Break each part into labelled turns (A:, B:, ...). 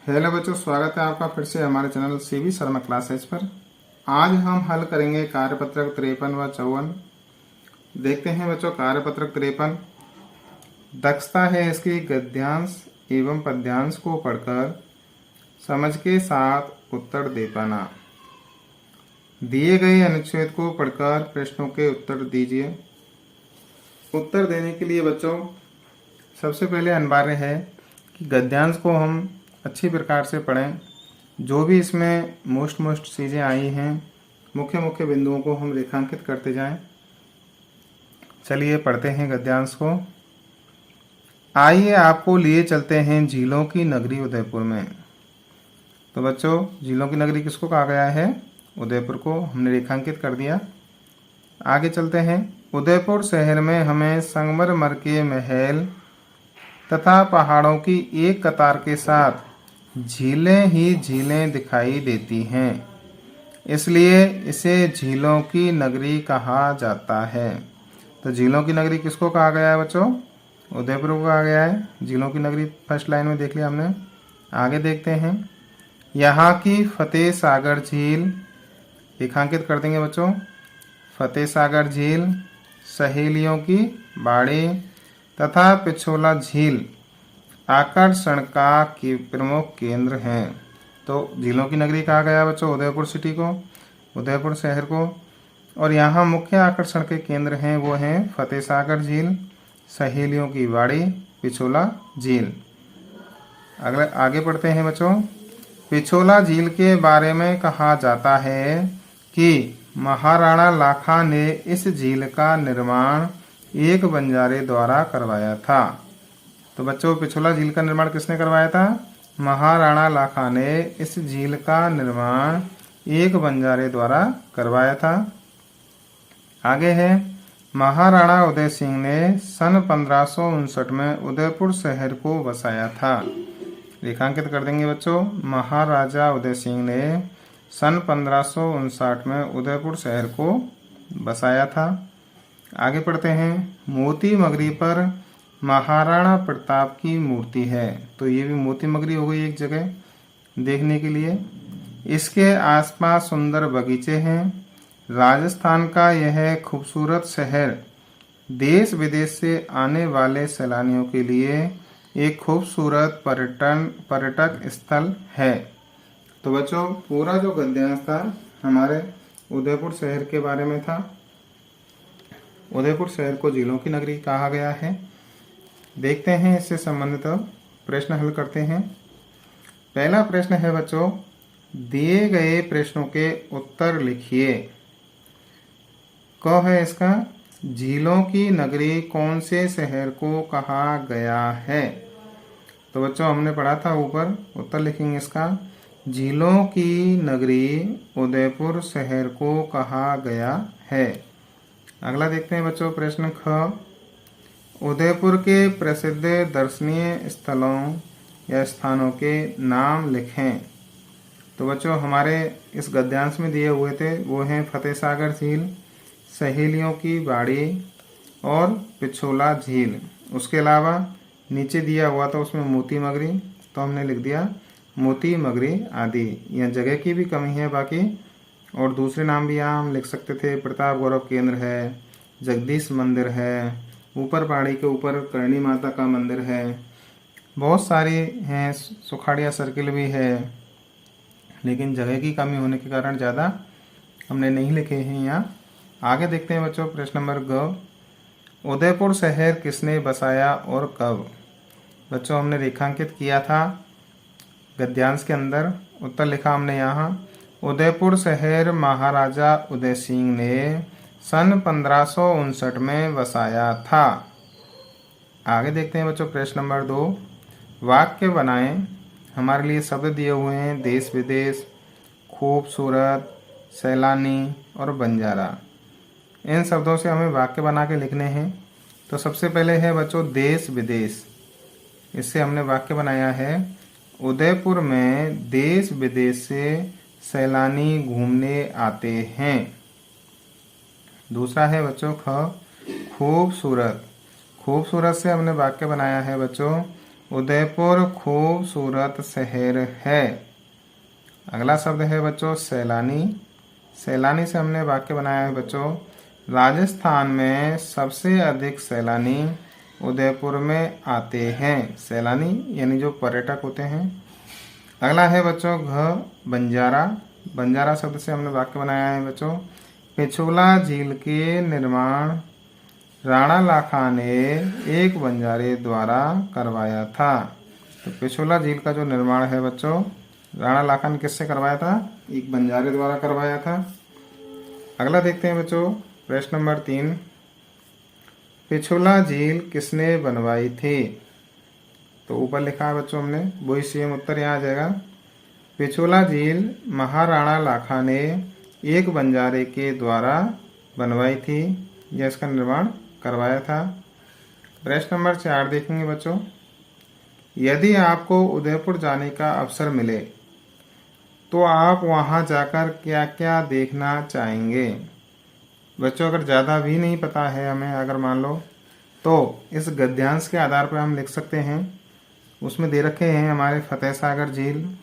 A: Hello बच्चों, स्वागत है आपका फिर से हमारे चैनल सीवी शर्मा क्लासेज पर। आज हम हल करेंगे कार्यपत्रक 53 व 54। देखते हैं बच्चों, कार्यपत्रक 53 दक्षता है इसकी गद्यांश एवं पद्यांश को पढ़कर समझ के साथ उत्तर दे पाना। दिए गए अनुच्छेद को पढ़कर प्रश्नों के उत्तर दीजिए। उत्तर देने के लिए बच्चों सबसे पहले अनिवार्य है कि गद्यांश को हम अच्छी प्रकार से पढ़ें। जो भी इसमें मोस्ट चीज़ें आई हैं, मुख्य मुख्य बिंदुओं को हम रेखांकित करते जाएं। चलिए पढ़ते हैं गद्यांश को। आइए आपको लिए चलते हैं झीलों की नगरी उदयपुर में। तो बच्चों, झीलों की नगरी किसको कहा गया है? उदयपुर को हमने रेखांकित कर दिया। आगे चलते हैं। उदयपुर शहर में हमें संगमरमर के महल तथा पहाड़ों की एक कतार के साथ झीलें ही झीलें दिखाई देती हैं, इसलिए इसे झीलों की नगरी कहा जाता है। तो झीलों की नगरी किसको कहा गया है बच्चों? उदयपुर को कहा गया है। झीलों की नगरी फर्स्ट लाइन में देख लिया हमने। आगे देखते हैं। यहाँ की फतेह सागर झील रेखांकित कर देंगे बच्चों। फतेह सागर झील, सहेलियों की बाड़ी तथा पिछोला झील आकर्षण का प्रमुख केंद्र हैं। तो झीलों की नगरी कहा गया बच्चों उदयपुर सिटी को, उदयपुर शहर को। और यहाँ मुख्य आकर्षण के केंद्र हैं, वो हैं फतेह सागर झील, सहेलियों की बाड़ी, पिछोला झील। अगले आगे पढ़ते हैं बच्चों। पिछोला झील के बारे में कहा जाता है कि महाराणा लाखा ने इस झील का निर्माण एक बंजारे द्वारा करवाया था। तो बच्चों, पिछोला झील का निर्माण किसने करवाया था? महाराणा लाखा ने इस झील का निर्माण एक बंजारे द्वारा करवाया था। आगे है। महाराणा उदय सिंह ने सन 1559 में उदयपुर शहर को बसाया था। रेखांकित कर देंगे बच्चों। महाराजा उदय सिंह ने सन 1559 में उदयपुर शहर को बसाया था। आगे पढ़ते हैं। मोती मगरी पर महाराणा प्रताप की मूर्ति है। तो ये भी मोती मगरी हो गई एक जगह देखने के लिए। इसके आसपास सुंदर बगीचे हैं। राजस्थान का यह खूबसूरत शहर देश विदेश से आने वाले सैलानियों के लिए एक खूबसूरत पर्यटक स्थल है। तो बच्चों, पूरा जो गद्यांश था हमारे उदयपुर शहर के बारे में था। उदयपुर शहर को झीलों की नगरी कहा गया है। देखते हैं इससे संबंधित प्रश्न हल करते हैं। पहला प्रश्न है बच्चों, दिए गए प्रश्नों के उत्तर लिखिए। क है इसका, झीलों की नगरी कौन से शहर को कहा गया है? तो बच्चों हमने पढ़ा था ऊपर, उत्तर लिखेंगे इसका। झीलों की नगरी उदयपुर शहर को कहा गया है। अगला देखते हैं बच्चों प्रश्न ख। उदयपुर के प्रसिद्ध दर्शनीय स्थलों या स्थानों के नाम लिखें। तो बच्चों हमारे इस गद्यांश में दिए हुए थे, वो हैं फतेह सागर झील, सहेलियों की बाड़ी और पिछोला झील। उसके अलावा नीचे दिया हुआ था उसमें मोती मगरी, तो हमने लिख दिया मोती मगरी आदि। यह जगह की भी कमी है बाकी, और दूसरे नाम भी यहाँ हम लिख सकते थे। प्रताप गौरव केंद्र है, जगदीश मंदिर है, ऊपर पहाड़ी के ऊपर करणी माता का मंदिर है, बहुत सारी हैं, सुखाड़िया सर्किल भी है, लेकिन जगह की कमी होने के कारण ज़्यादा हमने नहीं लिखे हैं यहाँ। आगे देखते हैं बच्चों प्रश्न नंबर ग। उदयपुर शहर किसने बसाया और कब? बच्चों हमने रेखांकित किया था गद्यांश के अंदर। उत्तर लिखा हमने यहाँ, उदयपुर शहर महाराजा उदय सिंह ने सन 1559 में बसाया था। आगे देखते हैं बच्चों प्रश्न नंबर 2। वाक्य बनाएं। हमारे लिए शब्द दिए हुए हैं देश विदेश, खूबसूरत, सैलानी और बंजारा। इन शब्दों से हमें वाक्य बना के लिखने हैं। तो सबसे पहले है बच्चों देश विदेश। इससे हमने वाक्य बनाया है, उदयपुर में देश विदेश से सैलानी घूमने आते हैं। दूसरा है बच्चों ख, खूबसूरत। खूबसूरत से हमने वाक्य बनाया है बच्चों, उदयपुर खूबसूरत शहर है। अगला शब्द है बच्चों सैलानी। सैलानी से हमने वाक्य बनाया है बच्चों, राजस्थान में सबसे अधिक सैलानी उदयपुर में आते हैं। सैलानी यानी जो पर्यटक होते हैं। अगला है बच्चों बंजारा। बंजारा शब्द से हमने वाक्य बनाया है बच्चों, पिछोला झील के निर्माण राणा लाखा ने एक बंजारे द्वारा करवाया था। तो पिछोला झील का जो निर्माण है बच्चों, राणा लाखा ने किससे करवाया था? एक बंजारे द्वारा करवाया था। अगला देखते हैं बच्चों, प्रश्न नंबर 3, पिछोला झील किसने बनवाई थी? तो ऊपर लिखा है बच्चों हमने, वही सेम उत्तर यहाँ आ जाएगा। पिछोला झील महाराणा लाखा ने एक बंजारे के द्वारा बनवाई थी, या इसका निर्माण करवाया था। प्रश्न नंबर 4 देखेंगे बच्चों, यदि आपको उदयपुर जाने का अवसर मिले तो आप वहां जाकर क्या क्या देखना चाहेंगे? बच्चों अगर ज़्यादा भी नहीं पता है हमें, अगर मान लो, तो इस गद्यांश के आधार पर हम लिख सकते हैं। उसमें दे रखे हैं हमारे फतेह सागर झील,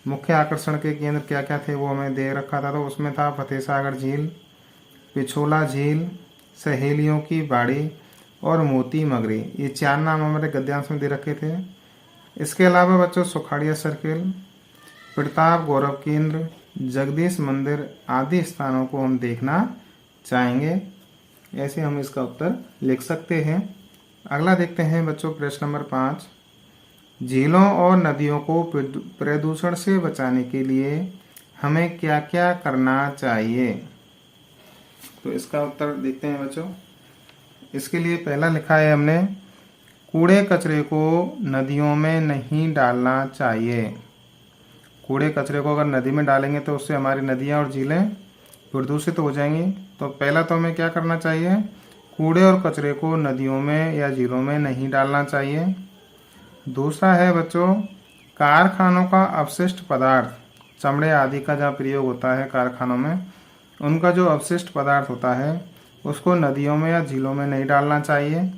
A: मुख्य आकर्षण के केंद्र क्या क्या थे वो हमें दे रखा था। तो उसमें था फतेह सागर झील, पिछोला झील, सहेलियों की बाड़ी और मोती मगरी। ये 4 नाम हमारे गद्यांश में दे रखे थे। इसके अलावा बच्चों सुखाड़िया सर्किल, प्रताप गौरव केंद्र, जगदीश मंदिर आदि स्थानों को हम देखना चाहेंगे। ऐसे हम इसका उत्तर लिख सकते हैं। अगला देखते हैं बच्चों प्रश्न नंबर 5, झीलों और नदियों को प्रदूषण से बचाने के लिए हमें क्या क्या करना चाहिए? तो इसका उत्तर देखते हैं बच्चों। इसके लिए पहला लिखा है हमने, कूड़े कचरे को नदियों में नहीं डालना चाहिए। कूड़े कचरे को अगर नदी में डालेंगे तो उससे हमारी नदियाँ और झीलें प्रदूषित हो जाएंगी। तो पहला तो हमें क्या करना चाहिए, कूड़े और कचरे को नदियों में या झीलों में नहीं डालना चाहिए। दूसरा है बच्चों, कारखानों का अपशिष्ट पदार्थ, चमड़े आदि का जहाँ प्रयोग होता है कारखानों में, उनका जो अपशिष्ट पदार्थ होता है उसको नदियों में या झीलों में नहीं डालना चाहिए,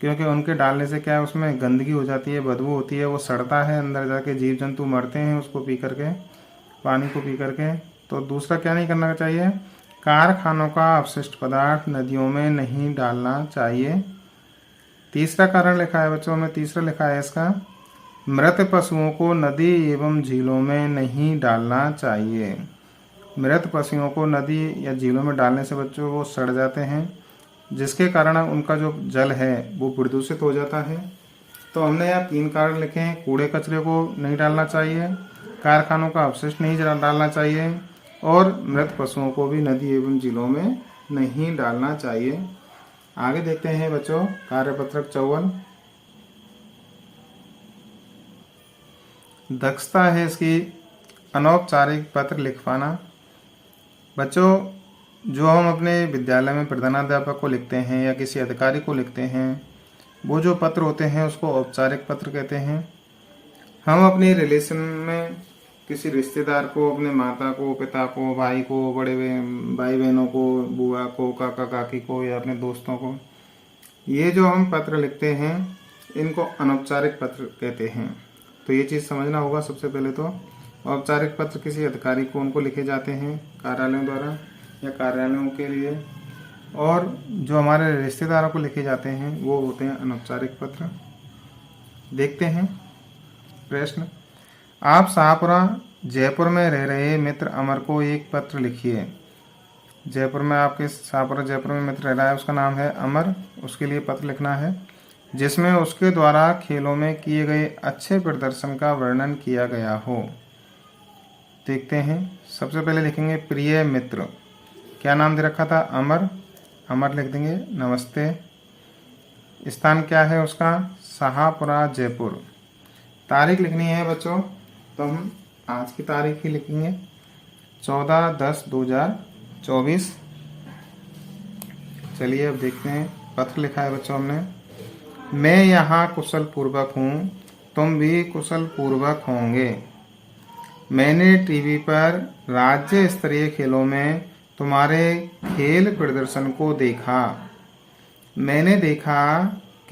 A: क्योंकि उनके डालने से क्या है, उसमें गंदगी हो जाती है, बदबू होती है, वो सड़ता है, अंदर जाके जीव जंतु मरते हैं उसको पी करके, पानी को पी करके। तो दूसरा क्या नहीं करना चाहिए, कारखानों का अपशिष्ट पदार्थ नदियों में नहीं डालना चाहिए। तीसरा कारण लिखा है बच्चों में, तीसरा लिखा है इसका, मृत पशुओं को नदी एवं झीलों में नहीं डालना चाहिए। मृत पशुओं को नदी या झीलों में डालने से बच्चों वो सड़ जाते हैं, जिसके कारण उनका जो जल है वो प्रदूषित हो जाता है। तो हमने यहाँ 3 कारण लिखे हैं, कूड़े कचरे को नहीं डालना चाहिए, कारखानों का अपशिष्ट नहीं डालना चाहिए, और मृत पशुओं को भी नदी एवं झीलों में नहीं डालना चाहिए। आगे देखते हैं बच्चों कार्यपत्रक 54। दक्षता है इसकी अनौपचारिक पत्र लिख पाना। बच्चों जो हम अपने विद्यालय में प्रधानाध्यापक को लिखते हैं या किसी अधिकारी को लिखते हैं, वो जो पत्र होते हैं उसको औपचारिक पत्र कहते हैं। हम अपने रिलेशन में किसी रिश्तेदार को, अपने माता को, पिता को, भाई को, बड़े भाई बहनों को, बुआ को, काका काकी को या अपने दोस्तों को, ये जो हम पत्र लिखते हैं इनको अनौपचारिक पत्र कहते हैं। तो ये चीज़ समझना होगा। सबसे पहले तो औपचारिक पत्र किसी अधिकारी को उनको लिखे जाते हैं कार्यालयों द्वारा या कार्यालयों के लिए, और जो हमारे रिश्तेदारों को लिखे जाते हैं वो होते हैं अनौपचारिक पत्र। देखते हैं प्रश्न, आप शाहपुरा जयपुर में रह रहे मित्र अमर को एक पत्र लिखिए। जयपुर में आपके शाहपुरा जयपुर में मित्र रह रहा है, उसका नाम है अमर, उसके लिए पत्र लिखना है जिसमें उसके द्वारा खेलों में किए गए अच्छे प्रदर्शन का वर्णन किया गया हो। देखते हैं, सबसे पहले लिखेंगे प्रिय मित्र, क्या नाम दे रखा था, अमर, अमर लिख देंगे नमस्ते। स्थान क्या है उसका, शाहपुरा जयपुर। तारीख लिखनी है बच्चों, तो हम आज की तारीख ही लिखेंगे 14/10/2024। चलिए अब देखते हैं, पत्र लिखा है बच्चों हमने, मैं यहाँ कुशल पूर्वक हूँ, तुम भी कुशल पूर्वक होंगे। मैंने टीवी पर राज्य स्तरीय खेलों में तुम्हारे खेल प्रदर्शन को देखा। मैंने देखा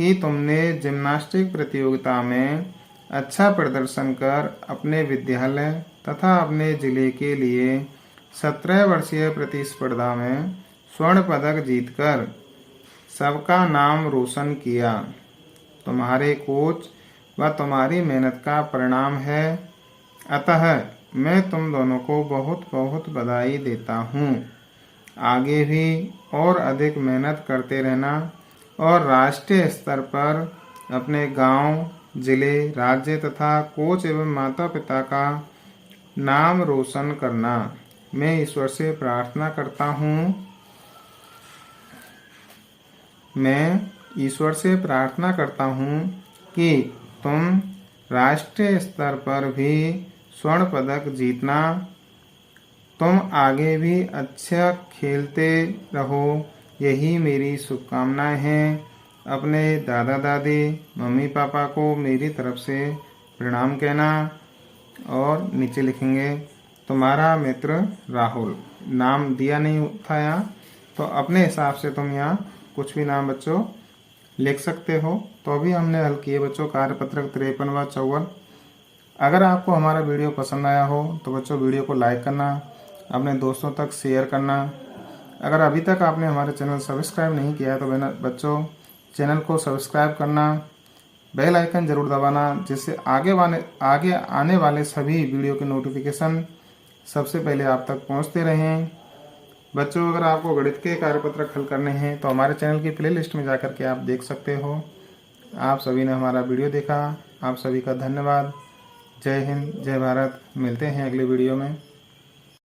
A: कि तुमने जिम्नास्टिक प्रतियोगिता में अच्छा प्रदर्शन कर अपने विद्यालय तथा अपने जिले के लिए 17 वर्षीय प्रतिस्पर्धा में स्वर्ण पदक जीतकर सबका नाम रोशन किया। तुम्हारे कोच व तुम्हारी मेहनत का परिणाम है। अतः मैं तुम दोनों को बहुत बहुत बधाई देता हूँ। आगे भी और अधिक मेहनत करते रहना और राष्ट्रीय स्तर पर अपने गांव, जिले, राज्य तथा कोच एवं माता पिता का नाम रोशन करना। मैं ईश्वर से प्रार्थना करता हूँ कि तुम राष्ट्रीय स्तर पर भी स्वर्ण पदक जीतना। तुम आगे भी अच्छा खेलते रहो, यही मेरी शुभकामनाएं हैं। अपने दादा दादी, मम्मी पापा को मेरी तरफ से प्रणाम कहना। और नीचे लिखेंगे तुम्हारा मित्र राहुल। नाम दिया नहीं था यहाँ, तो अपने हिसाब से तुम यहाँ कुछ भी नाम बच्चों लिख सकते हो। तो अभी हमने हल किए बच्चों कार्यपत्रक 53 व 54। अगर आपको हमारा वीडियो पसंद आया हो तो बच्चों वीडियो को लाइक करना, अपने दोस्तों तक शेयर करना। अगर अभी तक आपने हमारे चैनल सब्सक्राइब नहीं किया है तो बच्चों चैनल को सब्सक्राइब करना, बेल आइकन जरूर दबाना, जिससे आगे आने वाले सभी वीडियो के नोटिफिकेशन सबसे पहले आप तक पहुंचते रहें। बच्चों अगर आपको गणित के कार्यपत्रक हल करने हैं तो हमारे चैनल की प्लेलिस्ट में जाकर के आप देख सकते हो। आप सभी ने हमारा वीडियो देखा, आप सभी का धन्यवाद। जय हिंद, जय भारत। मिलते हैं अगले वीडियो में।